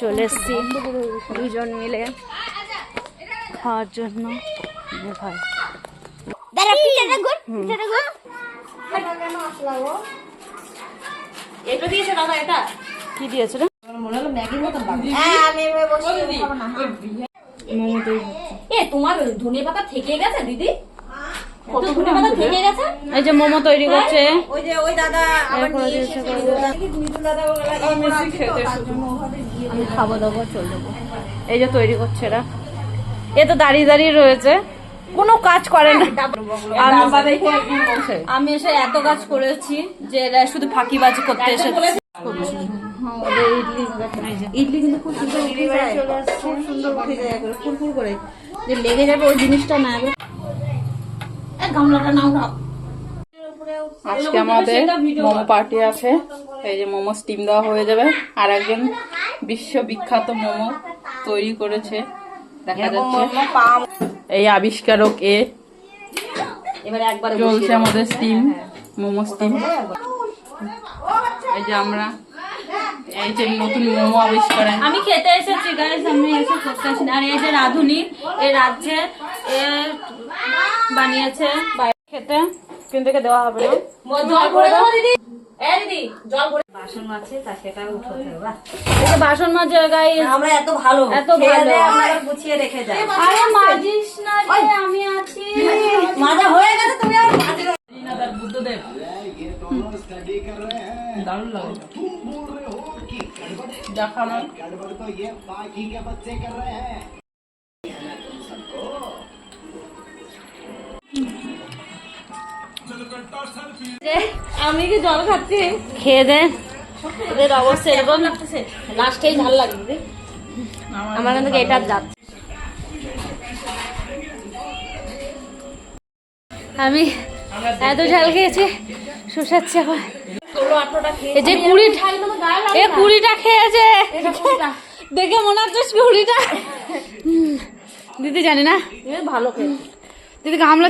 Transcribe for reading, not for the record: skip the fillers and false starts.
চলে এসছি দুজন মিলে খাওয়ার জন্য। ভাই এটা দিয়েছে দাদা, এটা কি দিয়েছে রে? মনে হলো ম্যাগির মতন লাগে। মোমো তৈরি এ তোমার ধনিয়া পাতা থেকে গেছে দিদি, কত ধনিয়া পাতা থেকে গেছে। এই যে মোমো তৈরি করছে। ওই যে ওই দাদা আবার নিয়ে এসেছে, আমি খাবো দাবো চলে যাবো। এই যে tৈরি করছে এরা, এ তো দাঁড়িয়ে দাঁড়িয়ে রয়েছে, কোনো কাজ করে না। আমি এসে এত কাজ করেছি যে এরা শুধু ফাঁকিবাজি করতে এসেছে। ইডলি কিন্তু খুব সুন্দর উঠে যায়, খুব সুন্দর উঠে যায়, ফুরফুর করে যে লেগে যাবে ওই জিনিসটা না। গামলাটা নাও না। আজকে আমাদের মোমো পার্টি আছে। এই যে মোমো স্টিম দেওয়া হয়ে যাবে, আর একজন বিশ্ববিখ্যাত মোমো তৈরি করেছে দেখা যাচ্ছে। এই আবিষ্কারক এ। এবারে একবার চলছে আমাদের স্টিম, মোমো স্টিম। এই যে আমরা এই যে নতুন মোমো আবিষ্কার আমি খেতে এসেছি গাইস, আমি এসে করতে আসিনি। আর এই যে রাধুনি এই রাজ্যে বানিয়েছে খেতে কিন্তু দেওয়া হবে না। জল করে দাও দিদি। দিদি জল করে বাসন আছে তা সেটা উঠাতে হবে। এই যে বাসন মাজা গাইস, আমরা এত ভালো এত ভালো আপনারা গুছিয়ে রেখে যান। আরে মাজিস না রে, আমি আছি। মাজা হয়ে গেছে, তুমি আর মাজিও না। বুদ্ধদেব দারুণ লাগে দেখানো। আমি কি জল খাচ্ছি, খেয়ে দে। ওদের অবস্থা এরকম লাগতেছে। লাস্টেই ঝাল লাগে দিদি, আমার কিন্তু এটা জাত। আমি এত ঝাল খেয়েছি শুষাচ্ছি এখন। 16-18টা খেয়ে এই যে 20টা খেয়েছে দেখে মনে হচ্ছে 20টা। দিদি জানি না ভালো খেয়ে দিদি গামলা